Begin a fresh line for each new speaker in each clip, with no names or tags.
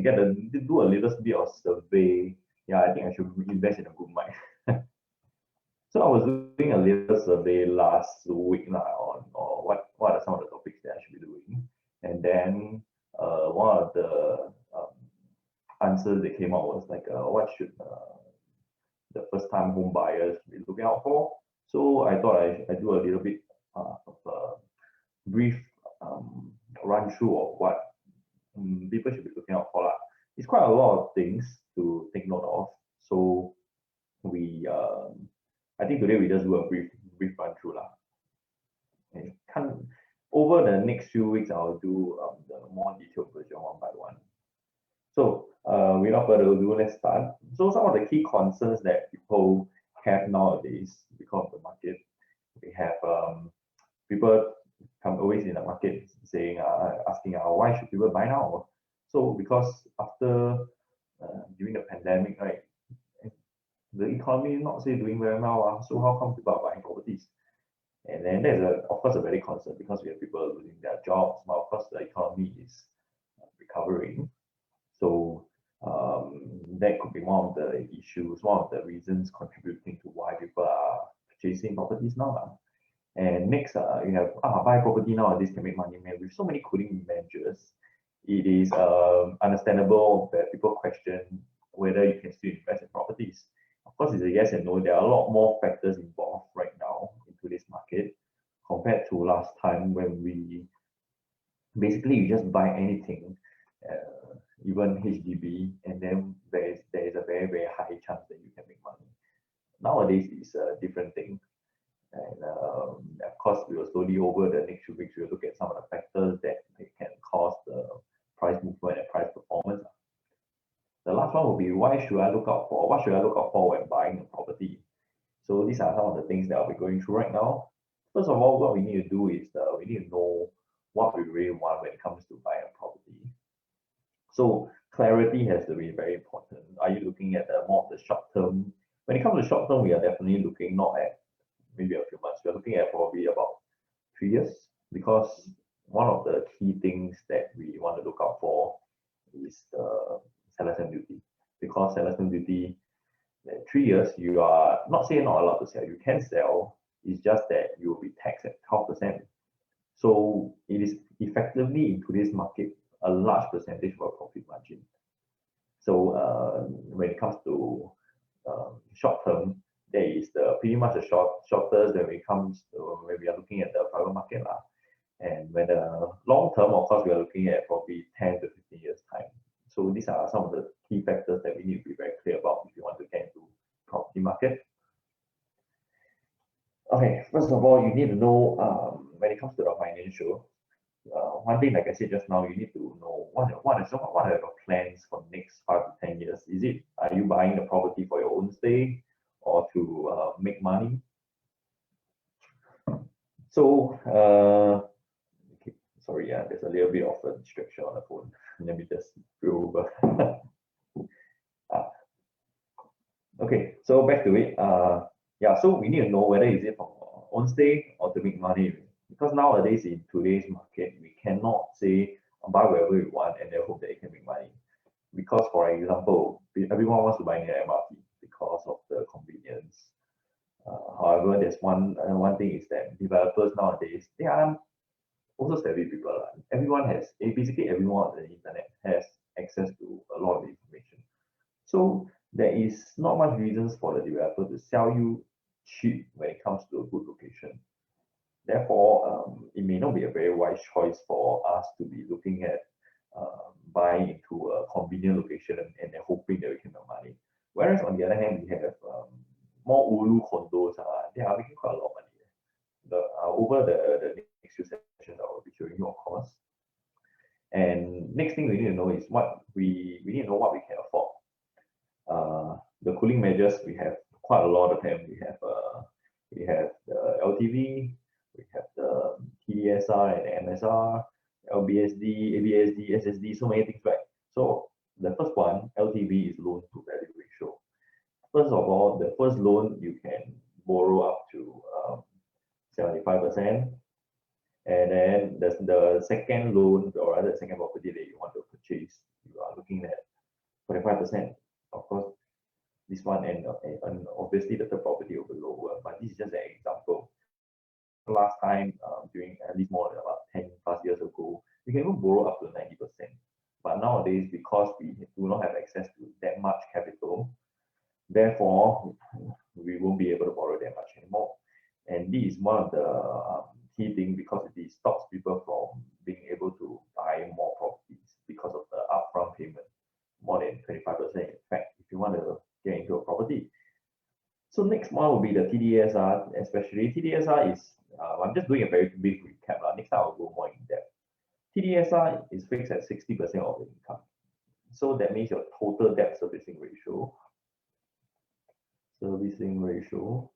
can do a little bit of survey. Yeah, I think I should invest in a good mic. So I was doing a little survey last week on what are some of the topics that I should be doing, and then one of the answers that came out was like, what should the first time home buyers be looking out for? So I thought I do a little bit of a brief run through of what people should be looking out for. It's quite a lot of things to take note of. So we I think today we just do a brief run through and over the next few weeks I'll do the more detailed version one by one. So without further ado, let's start. So some of the key concerns that people have nowadays because of the market, we have people come always in the market saying asking why should people buy now? So because after during the pandemic, right, the economy not say doing very well, so how come people are buying properties? And then there's of course a very concern because we have people losing their jobs, but of course the economy is recovering. So that could be one of the issues, one of the reasons contributing to why people are purchasing properties now. And next, you have buy property nowadays can make money. Man, with so many cooling measures, it is understandable that people question whether you can still invest in properties. Of course, it's a yes and no. There are a lot more factors involved right now in today's market compared to last time when we basically you just buy anything, even HDB, and then there is a very, very high chance that you can make money. Nowadays, it's a different thing. And of course, we will slowly over the next few weeks, we'll look at some of the factors that can cause the price movement and price performance. The last one will be what should I look out for when buying a property? So these are some of the things that I'll be going through right now. First of all, what we need to do is we need to know what we really want when it comes to buying a property. So clarity has to be very important. Are you looking at more of the short term? When it comes to short term, we are definitely looking not at maybe a few months. We're looking at probably about 3 years, because one of the key things that we want to look out for is the seller's stamp duty. Because seller's stamp duty, 3 years, you are not saying not allowed to sell. You can sell. It's just that you will be taxed at 12%. So it is effectively in today's market a large percentage of our profit margin. So when it comes to short term, there is pretty much the shortest when it comes to when we are looking at the private market. And when the long term, of course, we are looking at probably 10 to 15 years time. So these are some of the key factors that we need to be very clear about if you want to get into property market. Okay, first of all, you need to know when it comes to the financial. One thing, like I said just now, you need to know what are your plans for the next 5 to 10 years. Are you buying the property for your own stay or to make money? So, okay, sorry, there's a little bit of a distraction on the phone. Let me just go over. Okay, so back to it. So we need to know whether is it for own stay or to make money. Because nowadays in today's market, we cannot say buy wherever we want and then hope that it can make money. Because, for example, everyone wants to buy near MRT because of the convenience. However, there's one thing is that developers nowadays, they are also savvy people. Basically everyone on the internet has access to a lot of information. So there is not much reasons for the developer to sell you cheap when it comes to a good location. Therefore, it may not be a very wise choice for us to be looking at buying into a convenient location and then hoping that we can make money. Whereas on the other hand, we have more ulu condos. They are making quite a lot of money. Over the next few sessions, I will be showing you, of course. And next thing we need to know is we need to know what we can afford. The cooling measures, we have quite a lot of them. We have the LTV, we have the Tdsr and the MSR, LBSD, ABSD, SSD, so many things, right? So the first one, LTV, is loan to value ratio. First of all, the first loan you can borrow up to 75%, and then the second loan, or rather the second property that you want to purchase, you are looking looking at 45%. Of course, this one and obviously the third property will be lower, but this is just an example. Last time, during at least more than about 10 plus years ago, we can even borrow up to 90%. But nowadays, because we do not have access to that much capital, therefore, we won't be able to borrow that much anymore. And this is one of the key things, because it stops people from being able to buy more properties because of the upfront payment, more than 25%. In fact, if you want to get into a property. So next one will be the TDSR, especially TDSR is, I'm just doing a very brief recap. Next time I'll go more in depth. TDSR is fixed at 60% of the income. So that means your total debt servicing ratio.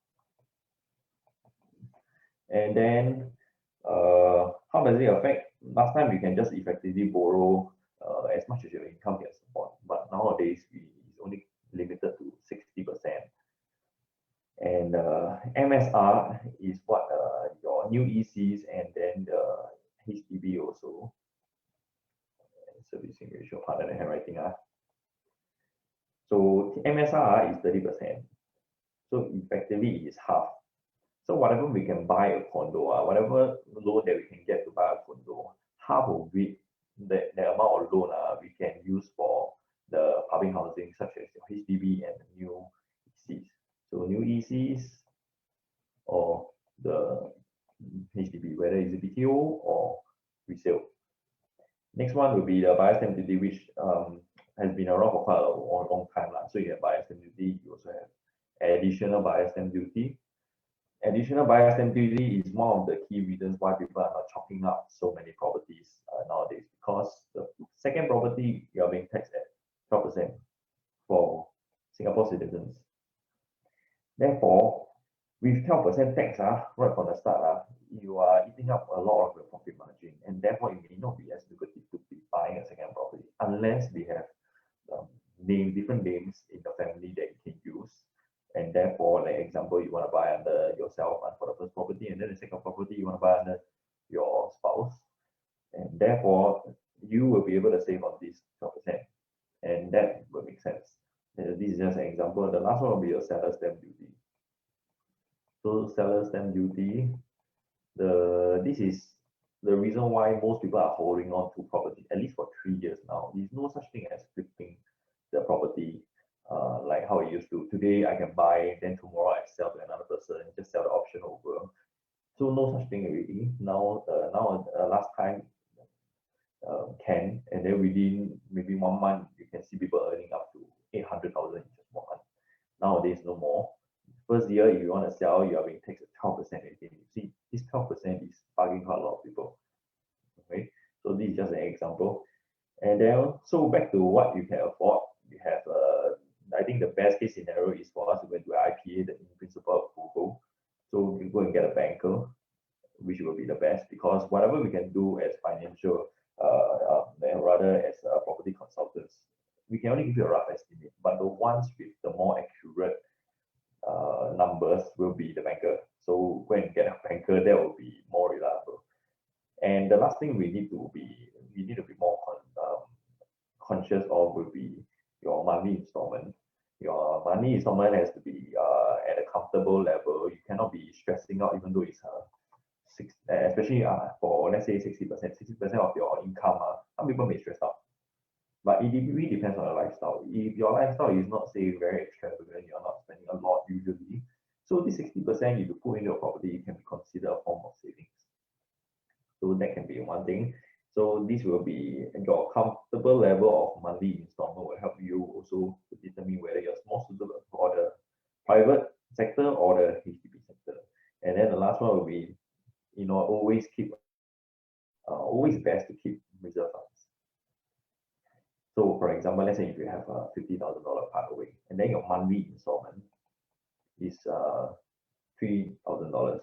And then how does it affect? Last time you can just effectively borrow as much as your income can support, but nowadays it's only limited to 60%. And MSR is what your new ECs and then the HDB also. Servicing ratio, pardon the handwriting. So MSR is 30%. So effectively it is half. So whatever we can buy a condo, whatever loan that we can get to buy a condo, half of it, the amount of loan we can use for the public housing, such as your HDB and the new ECs. So new ECs or the HDB, whether it's a BTO or resale. Next one will be the buyer's stamp duty, which has been around for quite a long time. So you have buyer's stamp duty, you also have additional buyer's stamp duty. Additional buyer's stamp duty is one of the key reasons why people are not chopping up so many properties nowadays, because the second property you are being taxed at 12% for Singapore citizens. Therefore, with 12% tax right from the start, you are eating up a lot of your profit margin, and therefore it may not be as lucrative to be buying a second property unless we have different names in the family that you can use. And therefore, like example, you want to buy under yourself for the first property, and then the second property you want to buy under your spouse. And therefore, you will be able to save on this 12%. And that will make sense. This is just an example. The last one will be your seller's stamp duty. So seller's stamp duty, this is the reason why most people are holding on to property, at least for 3 years now. There's no such thing as flipping the property like how it used to. Today I can buy, then tomorrow I sell to another person, just sell the option over. So no such thing already. Now, last time can, and then within maybe 1 month you can see people earning up to 800,000 in just 1 month. Nowadays no more. First year, if you want to sell, you are being taxed at 12% again. You see, this 12% is bugging quite a lot of people. Okay, so this is just an example. And then, so back to what you can afford. You have, I think the best case scenario is for us to go into IPA, the in principle approval. So you go and get a banker, which will be the best, because whatever we can do as financial, rather as property consultants, we can only give you a rough estimate. But the ones with the more accurate numbers will be the banker. So go and get a banker, that will be more reliable. And the last thing we need to be more conscious of will be your monthly installment. Your monthly installment has to be at a comfortable level. You cannot be stressing out, even though it's especially for, let's say, 60% of your income. Some people may stress out. But it really depends on your lifestyle. If your lifestyle is not, say, very extravagant, you're not spending a lot usually, so this 60% you put into your property can be considered a form of savings. So that can be one thing. So this will be your comfortable level of monthly installment will help you also to determine whether you're more suitable for the private sector or the HDB sector. And then the last one will be, always best to keep reserve funds. So for example, let's say if you have a $50,000 part away, and then your monthly installment is $3,000.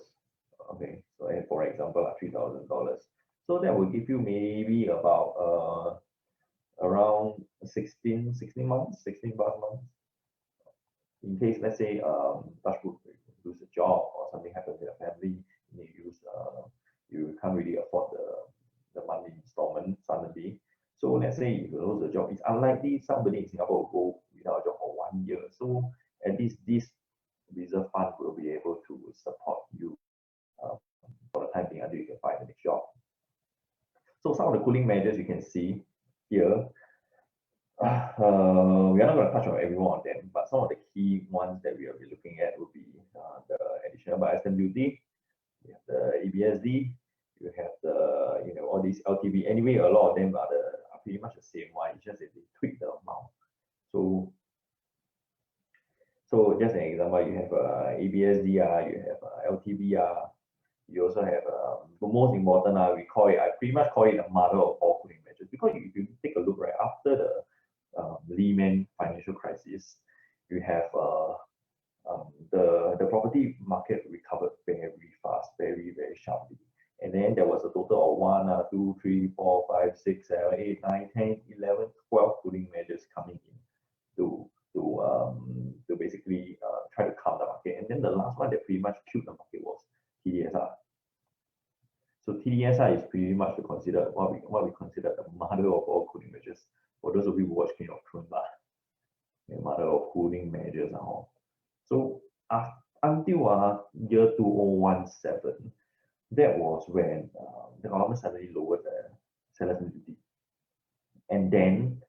Okay, so for example, $3,000. So that will give you maybe about around 16 months, 16 plus months. In case, let's say, touch wood, you lose a job or something happens in your family, you can't really afford the monthly installment suddenly. So let's say if you lose a job, it's unlikely somebody in Singapore will go without a job for 1 year. So at least this reserve fund will be able to support you for the time being until you can find the next job. So some of the cooling measures you can see here, we are not going to touch on every one of them, but some of the key ones that we will be looking at will be the additional buyer's stamp duty, you have the ABSD, you have the all these LTV. Anyway, a lot of them are pretty much the same one. It's just that they tweak the amount. So just an example, you have ABSDR, you have LTVR, you also have the most important, we call it, I pretty much call it the mother of all cooling measures, because if you take a look right after the Lehman financial crisis, you have the property market recovered very fast, very sharply. And then there was a total of 1, 2, 3, 4, 5, 6, 7, 8, 9, 10, 11, 12 cooling measures coming in to basically try to calm the market. And then the last one that pretty much killed the market was TDSR. So TDSR is pretty much considered what we consider the mother of all cooling measures. For those of you who watch King of Thrones, the mother of cooling measures and all. So until year 2017, that was when the government suddenly lowered the seller's duty. And then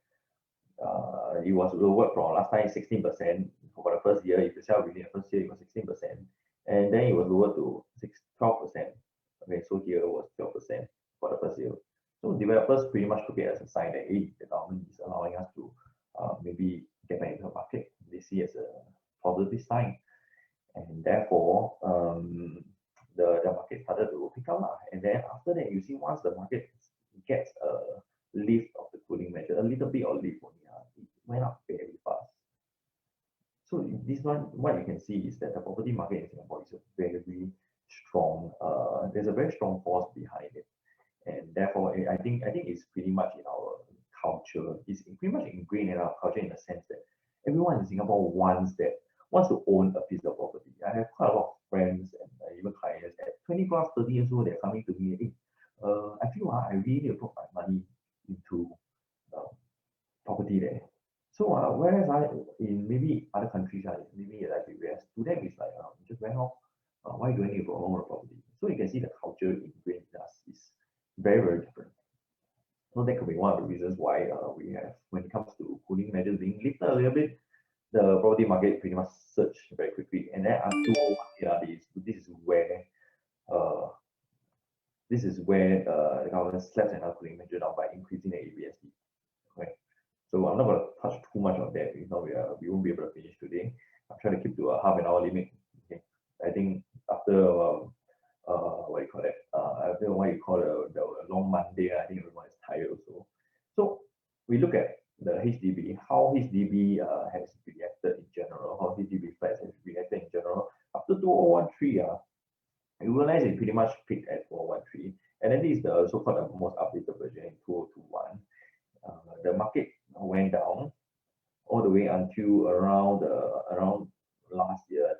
it was lowered from last time 16% for the first year. If you sell within the first year, it was 16%. And then it was lowered to 12%. Okay, so here was 12% for the first year. So developers pretty much took it as a sign that, hey, the government is allowing us to maybe get back into the market. They see it as a positive sign. And therefore, the market started to pick up. And then after that, you see once the market gets a lift of the cooling measure, a little bit of lift only, it went up very fast. So this one, what you can see is that the property market in Singapore is a very strong, there's a very strong force behind it. And therefore, I think it's pretty much in our culture. It's pretty much ingrained in our culture in the sense that everyone in Singapore wants to own a piece of property. I have quite a lot of friends and even clients at 20 plus, 30 years old, they're coming to me, hey, I feel I really need to put my money into property there. So whereas in maybe other countries, maybe like the US, to them it's like just rent off. Why do I need to own a property? So you can see the culture ingrained in us is very different. So that could be one of the reasons why we have, when it comes to cooling measures being lifted a little bit, the property market pretty much surged very quickly. And then until this is where the government slaps another cooling measure down by increasing the ABSD. Okay. So I'm not going to touch too much on that because we won't be able to finish today. I'm trying to keep to a half an hour limit. Okay. I think after what you call it? After what you call the long Monday, I think everyone is tired also. So we look at the HDB, how HDB has reacted in general, how HDB flats has reacted in general. After 2013, you realize it pretty much peaked at 2013. And then this is the so-called the most updated version in 2021. The market went down all the way until around last year,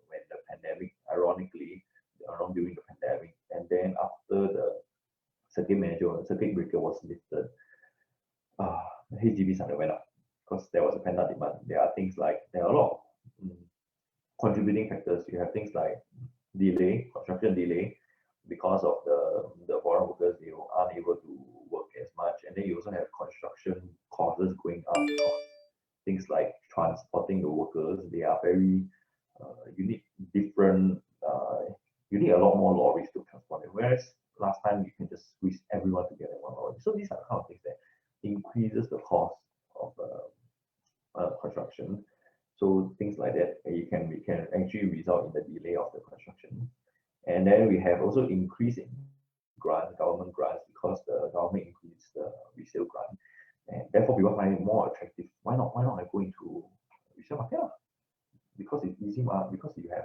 when the pandemic, ironically, around during the pandemic, and then after the circuit breaker was lifted, HDB started went up because there was a pent-up demand. There are a lot of contributing factors. You have things like construction delay, because of the foreign workers, they aren't able to work as much, and then you also have construction costs going up. Things like transporting the workers, they are very you need a lot more lorries to transport them, whereas last time you can just squeeze everyone together in one lorry. So these are the kind of things that increases the cost of construction. So things like that, it can actually result in the delay of the construction. And then we have also increase in government grants, because the government increased the resale grant, and therefore people find it more attractive. Why not I go into resale market? Because it's easy, because you have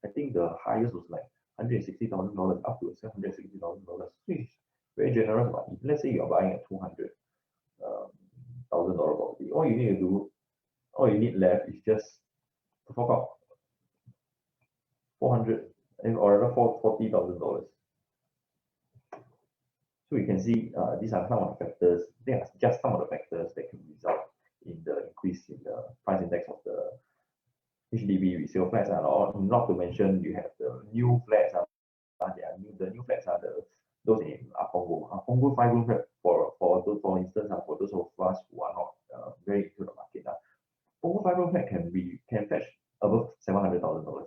I think the highest was like $160,000 up to $760,000, which is very generous. But if let's say you're buying a $200,000 property, all you need left is just to fork out $400,000 or $40,000. So you can see these are some of the factors. They are just some of the factors that can result in the increase in the price index of the HDB resale flats. And not to mention you have the new flats. The new flats are those in Apongo. Apongo 5 room flat for instance, for those of us who are not very into the market. Apongo 5 room flat can fetch above $700,000.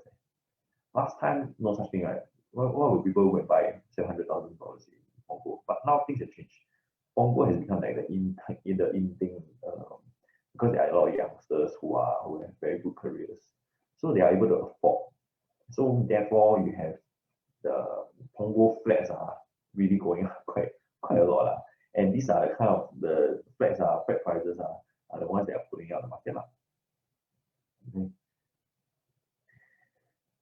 Last time, no such thing, right? What would people go and buy $700,000 in Pongo? But now things have changed. Pongo has become like the in thing because there are a lot of youngsters who have very good careers, so they are able to afford. So therefore, you have the Pongo flats are really going up quite a lot and these are the kind of the flat prices are the ones that are putting out the market Okay.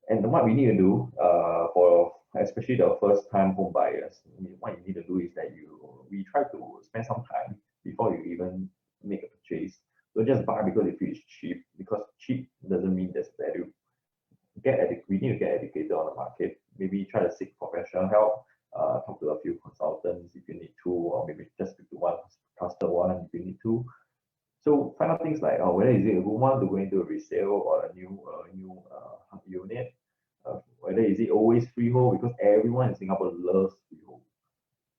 And what we need to do for especially the first time home buyers, what you need to do is that we try to spend some time before you even make a purchase. Don't just buy because you feel it's cheap, because cheap doesn't mean there's value. We need to get educated on the market. Maybe try to seek professional help. Talk to a few consultants if you need to, or maybe just speak to one trusted one if you need to. So find out things like whether is it a good one to go into a resale or a new unit. Whether is it always freehold, because everyone in Singapore loves freehold.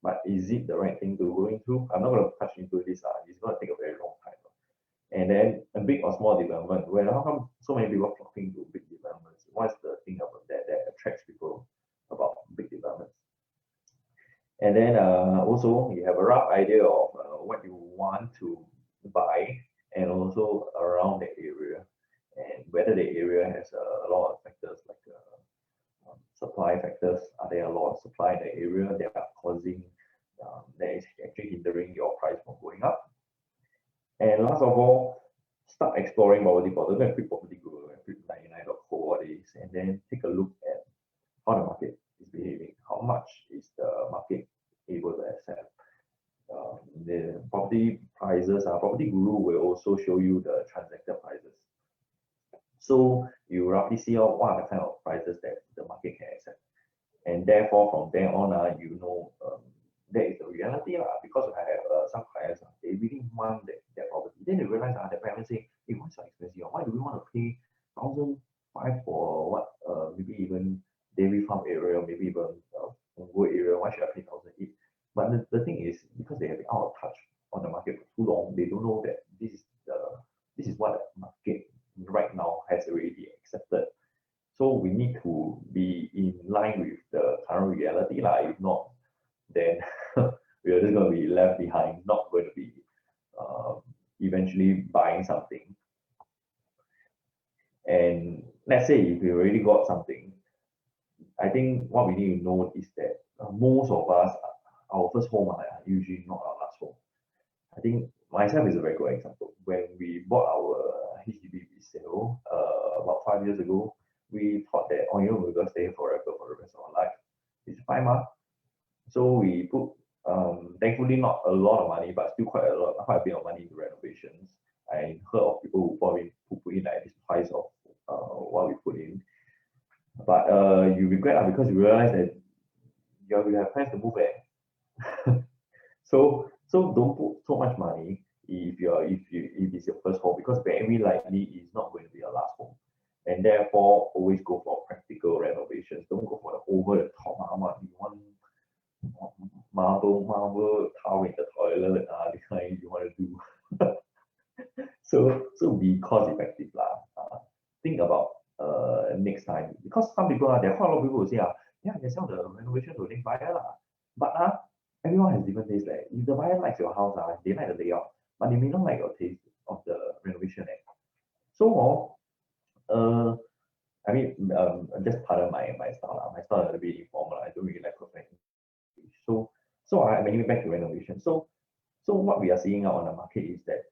But is it the right thing to go into? I'm not going to touch into this. It's going to take a very long time. And then a big or small development. Well, how come so many people are flocking to big developments? What's the thing about that attracts people about big developments? And then also you have a rough idea of what you want to buy, and also around the area, and whether the area has a lot of factors like supply factors. Are there a lot of supply in the area that are causing that is actually hindering your price from going up? And last of all, start exploring property portals. Go and property Google and flip 99.co all these, and then take a look at how the market is behaving. How much is the market able to accept? The property prices, Property Guru will also show you the transacted prices. So you roughly see what are the kind of prices that the market can accept. And therefore, from there on, that is the reality. Because I have some clients, they really want that property. Then they realize their parents say, hey, what's so expensive? Why do we want to pay 1,500 for what? Maybe even dairy farm area, maybe even Punggol area. Why should I pay 1,008? But the thing is, because they have been out of touch on the market for too long, they don't know that this is what the market right now has already accepted. So we need to be in line with the current reality. If not, then we are just going to be left behind, not going to be eventually buying something. And let's say if we already got something, I think what we need to know is that most of us, our first home are usually not our last home. I think myself is a very good example. When we bought our HDB resale about 5 years ago, we thought that, we're going to stay forever for the rest of our life. It's fine, So we put, thankfully not a lot of money, but still quite a bit of money into renovations. I heard of people who put in like this price of what we put in. But you regret because you realize that you have plans to move there. So don't put so much money if it's your first home, because very likely it's not going to be your last home. And therefore always go for practical renovations. Don't go for the over the top you want marble tile in the toilet, the kind you want to do. so be cost effective. Think about next time, because some people there are quite a lot of people who say they sell the renovation to next buyer. But everyone has different tastes. If the buyer likes your house, they like the layout, but they may not like your taste of the renovation. So just pardon my style. My style is a bit informal. I don't really like perfect. So I bring it back to renovation. So what we are seeing out on the market is that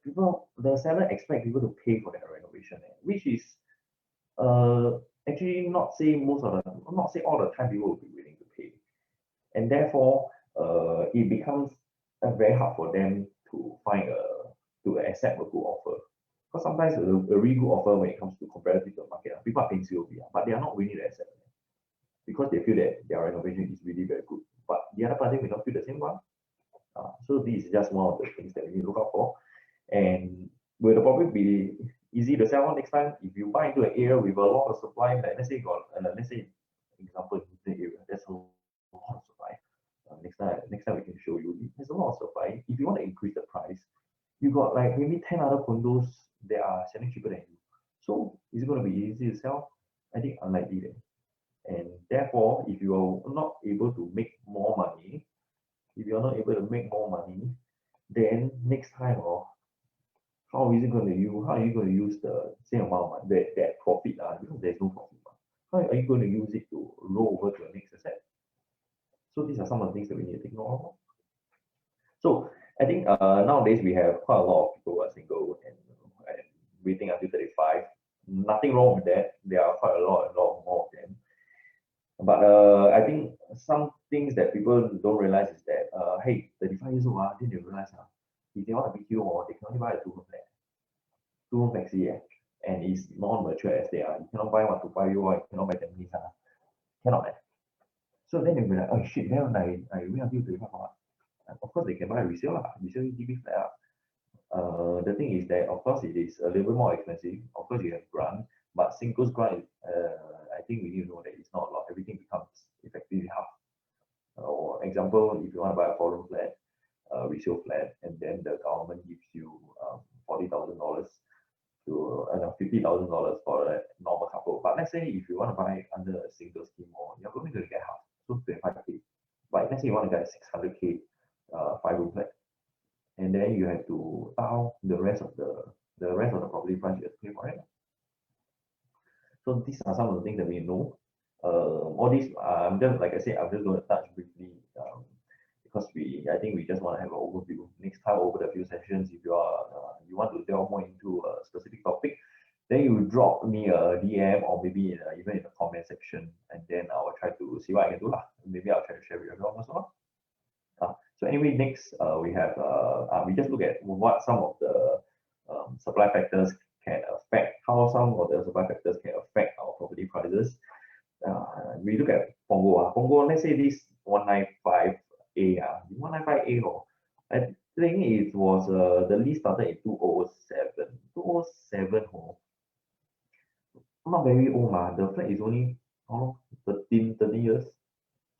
the seller expect people to pay for their renovation, which is actually not say all the time people will be willing to pay, and therefore it becomes very hard for them to accept a good offer. Because sometimes a really good offer when it comes to comparative to the market, people are paying COB, but they are not willing to accept it because they feel that their renovation is really very good. But the other party may not feel the same one. So this is just one of the things that we need to look out for. And will the profit be easy to sell next time? If you buy into an area with a lot of supply, like let's say you got, let's say, example, in the area, there's a lot of supply. Next time we can show you. There's a lot of supply. If you want to increase the price, you got like maybe 10 other condos that are selling cheaper than you. So is it going to be easy to sell? I think unlikely then. And therefore, if you are not able to make more money, then next time, how is it going to use? How are you going to use the same amount of money, that profit? Because there's no profit. How are you going to use it to roll over to the next asset? So these are some of the things that we need to take note of. So I think nowadays we have quite a lot of people who are single and waiting until 35. Nothing wrong with that. There are quite a lot more of them. But I think some things that people don't realize is that, hey, 35 years old, then they realize, if they want a BTO, they can only buy a two-room flat. Two-room flexi, and it's non-mature estate. You cannot buy 1 to 5 year old, you cannot buy Tampines. Cannot. So then they'll be like, oh shit, then I wait until 35 for what? Of course, they can buy a resale DB flat. The thing is that, of course, it is a little bit more expensive. Of course, you have grant, but singles grant, I think we need to know that it's not a lot. Everything becomes effectively half. Or example, if you want to buy a 4-room flat, resale flat, and then the government gives you $40,000 to $50,000 for a normal couple. But let's say if you want to buy under a single scheme, you're going to get half, so 25K. But let's say you want to get 600K 5-room flat, and then you have to down the rest of the property price you have to pay for it. So these are some of the things that we know. All these, I'm just like I said, I'm just going to touch briefly because I think we just want to have an overview. Next time over the few sessions, if you want to delve more into a specific topic, then you drop me a DM or maybe even in the comment section, and then I will try to see what I can do. Maybe I'll try to share with everyone as well. So anyway, next we have we just look at what some of the supply factors can affect, how some of the supply factors can affect our property prices. We look at Punggol. Punggol, let's say this 195A. 195A, I think it was the lease started in 2007. 2007, not very old. The flat is only 13 years.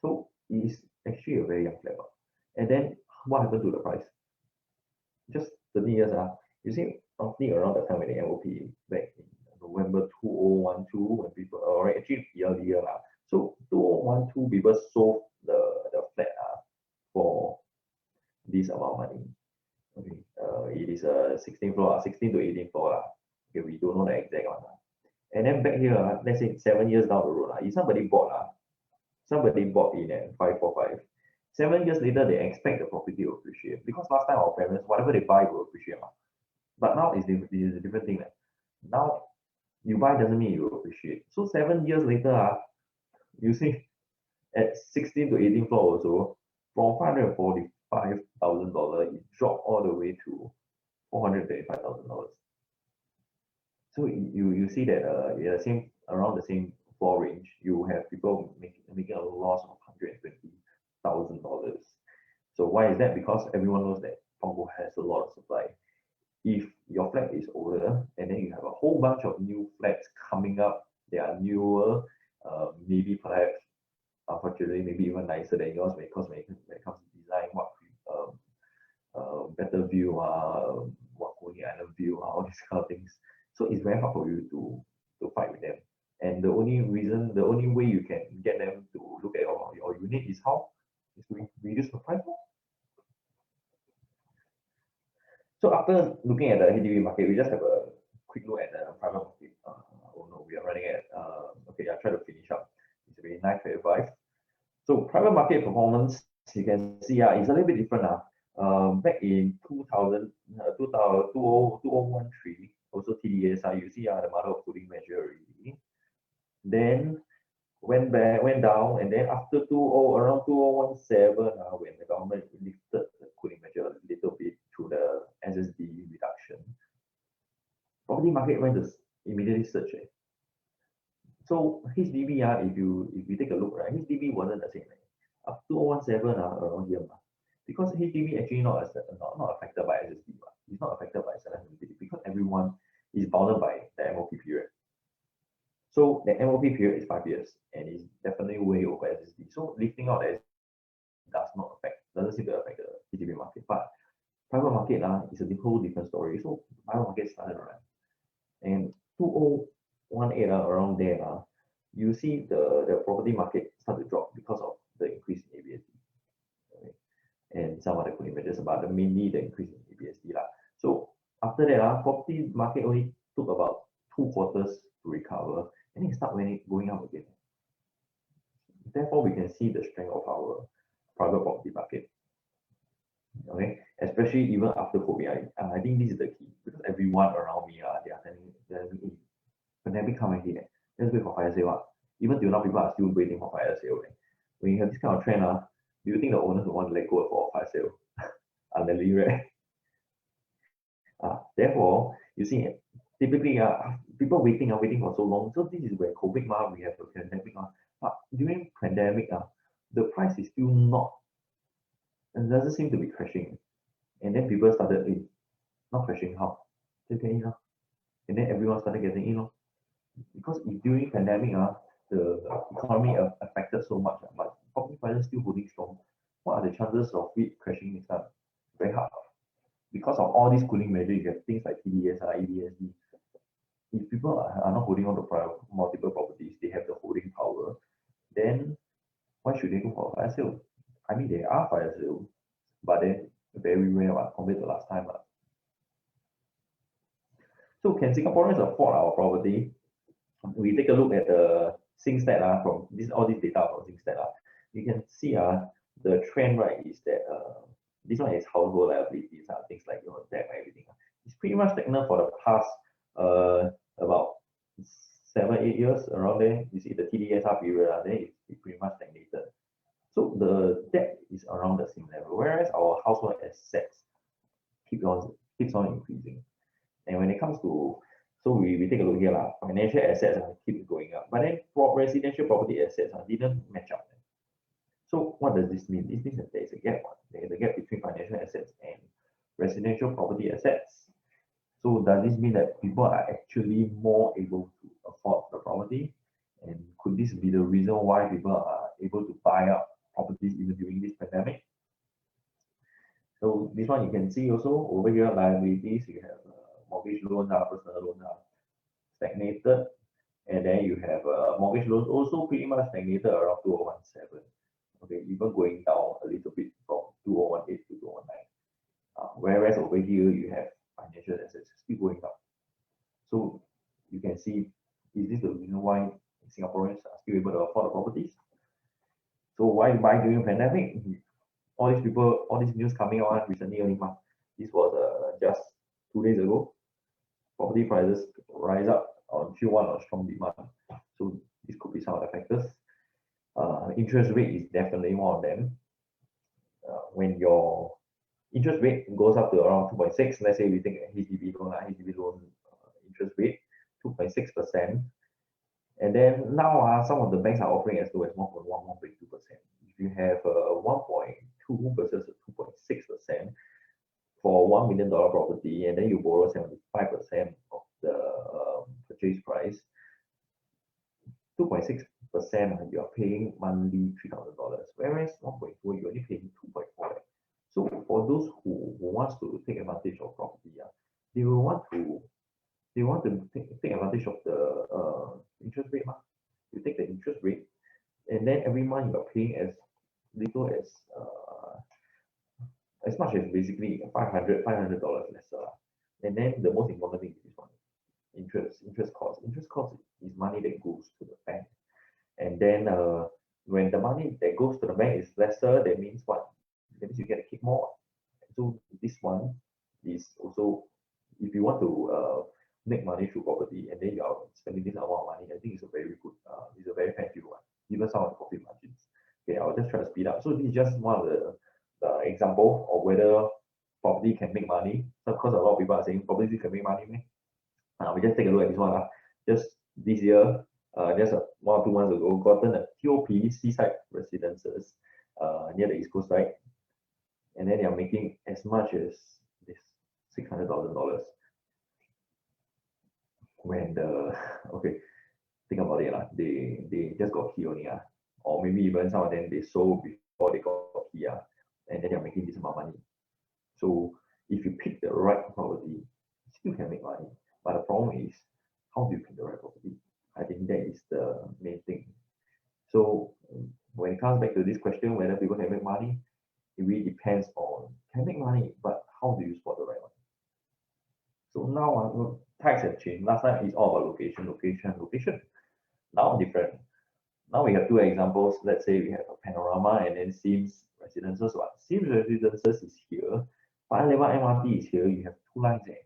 So it's actually a very young flat. And then what happened to the price? Just 30 years. You see, roughly around the time when the MOP back in November 2012, when people, or actually earlier. So 2012, people sold the flat for this amount of money. Okay, it is a 16 floor, 16 to 18 floor. Okay, we don't know the exact one. And then back here, let's say 7 years down the road, if somebody bought in at 545. 7 years later, they expect the property to appreciate, because last time our parents, whatever they buy will appreciate. But now it's a different thing. Now you buy doesn't mean you will appreciate. So 7 years later, you see at 16 to 18 floor also, from $545,000, it dropped all the way to $435,000. So you see that around the same floor range, you have people making a loss of $120,000. So why is that? Because everyone knows that Punggol has a lot of supply. If your flat is older and then you have a whole bunch of new flats coming up, they are newer, maybe perhaps, unfortunately, maybe even nicer than yours because when it comes to design, what better view, what Coney Island view, all these kind of things. So it's very hard for you to fight with them. And the only way you can get them to look at your unit is how? Is to reduce the price. So after looking at the HDB market, we just have a quick look at the private market. Oh no, we are running at, okay, I'll try to finish up. It's already 9:35. So private market performance, you can see it's a little bit different. Back in 2013, also Tdsr, you see the mother of cooling measure already. Then went down, and then after around 2017, when the government lifted the cooling measure a little bit through the SSD reduction, property market went to immediately surge. So HDB, if you take a look, right, HDB wasn't the same. Up to 2017, around here, because HDB actually not affected by SSD, but it's not affected by selectivity because everyone is bounded by the MOP period. So the MOP period is 5 years and it's definitely way over SSD. So lifting out the SSD doesn't seem to affect the HDB market. But private market is a whole different story. So private market started around and 2018 around there you see the property market start to drop because of the increase in ABSD. Okay? And some other cooling measures, but mainly the increase in ABSD. So after that, property market only took about 2 quarters to recover and it started going up again. Therefore, we can see the strength of our private property market. Okay, especially even after COVID, I think this is the key because everyone around me, they are telling me, pandemic come ahead, let's wait for fire sale. Even till now, people are still waiting for fire sale. When you have this kind of trend, do you think the owners will want to let go for a fire sale? Unlikely, right? Therefore, you see, typically, people waiting for so long. So this is where COVID, we have the pandemic. But during pandemic, the price is still not, and doesn't seem to be crashing. And then people started, not crashing, how? Just get in, and then everyone started getting in, because if during pandemic, the economy affected so much, but property prices still holding strong. What are the chances of it crashing next time? Very hard. Because of all these cooling measures, you have things like Tdsr, EBSD. If people are not holding on to multiple properties, they have the holding power, then why should they go for a fire sale? I mean, there are fire sales, but then very rare compared to last time. So can Singaporeans afford our property? We take a look at the SingStat from all this data from SingStat. You can see the trend, right, is that this one is household liabilities, things like your debt and everything. It's pretty much stagnant for the past about 7-8 years around there. You see the TDSR period, then it's pretty much stagnated. So the debt is around the same level, whereas our household assets keeps on increasing. And when it comes to, so we take a look here, financial assets keep going up, but then residential property assets didn't match up. So what does this mean? This means that there is a gap. There is a gap between financial assets and residential property assets. So does this mean that people are actually more able to afford the property? And could this be the reason why people are able to buy up properties even during this pandemic? So this one you can see also over here, liabilities, you have mortgage loans, personal loans stagnated, and then you have mortgage loans also pretty much stagnated around 2017. Okay, even going down a little bit from 2018 to 2019. Whereas over here you have financial assets still going up. So you can see, is this the reason why Singaporeans are still able to afford the properties? So why buy during pandemic? All these people, all these news coming out recently only. This was just 2 days ago. Property prices rise up on Q1 on strong demand. So this could be some of the factors. Interest rate is definitely one of them. When your interest rate goes up to around 2.6, let's say we take a HDB loan interest rate 2.6%, and then now some of the banks are offering as low as 1.1, 1.2%. If you have 1.2 versus 2.6% for $1 million property, and then you borrow 75% of the purchase price, 2.6%, you are paying monthly $3,000, whereas 1.4 you're only paying 2.4. So for those who wants to take advantage of property, they will want to take advantage of the interest rate. You take the interest rate, and then every month you are paying as little as much as basically $500 lesser. And then the most important thing is this one, interest cost. Interest cost is money that goes to the bank. And then when the money that goes to the bank is lesser, that means what? That means you get to keep more. So this one is also, if you want to make money through property and then you are spending this amount of money, I think it's a very good, it's a very fair deal one, even some of the profit margins. Okay, I'll just try to speed up. So this is just one of the example of whether property can make money. So of course, a lot of people are saying property can make money. We just take a look at this one. Just this year, just 1 or 2 months ago, gotten a TOP seaside residences near the East Coast side. and then they are making as much as this $600,000 when the okay, think about it lah. They just got key only or maybe even some of them they sold before they got key and then they're making this amount of money. So if you pick the right property, you still can make money. But the problem is, how do you pick the right property? I think that is the main thing. So when it comes back to this question, whether people can make money, it really depends on can make money, but how do you spot the right one? So now tax have changed. Last time it's all about location, location, location. Now different. Now we have two examples. Let's say we have a panorama and then Sims Residences. What Sims Residences is here, Paya Lebar MRT is here. You have two lines there,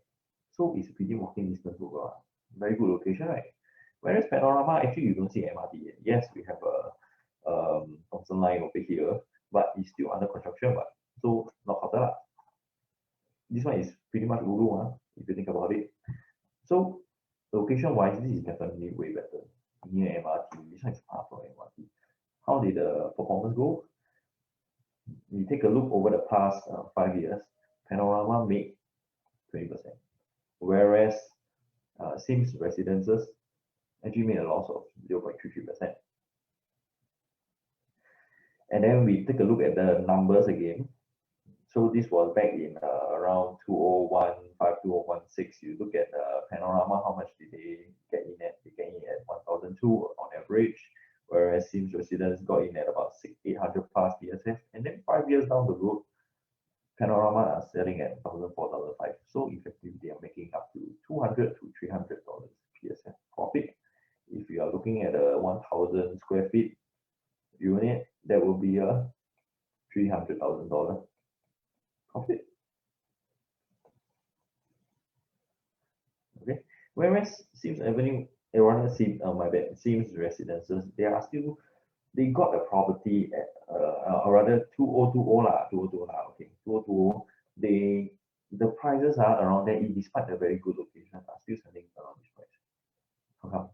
so it's pretty walking distance over. Very good location, right? Whereas panorama, actually you don't see MRT yet. Yes, we have a Thomson line over here, but it's still under construction. But so not hotel. This one is pretty much ulu, if you think about it. So location-wise, this is definitely way better. Near MRT, this one is far from MRT. How did the performance go? We take a look over the past 5 years. Panorama made 20%, whereas Sims Residences actually made a loss of 0.33%. And then we take a look at the numbers again. So this was back in around 2015, 2016. You look at Panorama, how much did they get in at? They get in at 1,002 on average, whereas Sims Residence got in at about 800 plus PSF. And then 5 years down the road, Panorama are selling at 1,004, 1,005. So effectively, they are making up to $200 to $300 PSF profit. If you are looking at a 1,000 square feet unit, that will be a $300,000 profit. Okay, whereas Sims Avenue, Sims Residences, they got a property at or rather 2020 lah, 2020 lah, okay, 2020. The prices are around there, despite a very good location, are still selling around this price. How come?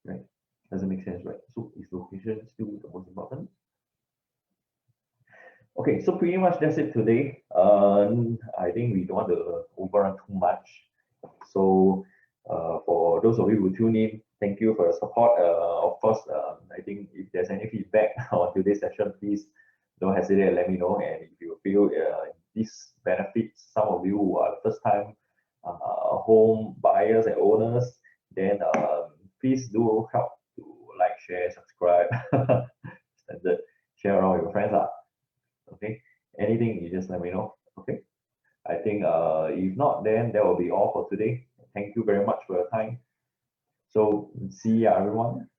Right? Doesn't make sense, right? So is location still the most important? Okay, so pretty much that's it today. I think we don't want to overrun too much. So for those of you who tune in, thank you for your support. Of course, I think if there's any feedback on today's session, please don't hesitate to let me know. And if you feel this benefits some of you who are first time home buyers and owners, then please do help to like, share, subscribe, standard, share around with your friends. Okay, anything you just let me know. Okay, I think if not, then that will be all for today. Thank you very much for your time. So see ya, everyone.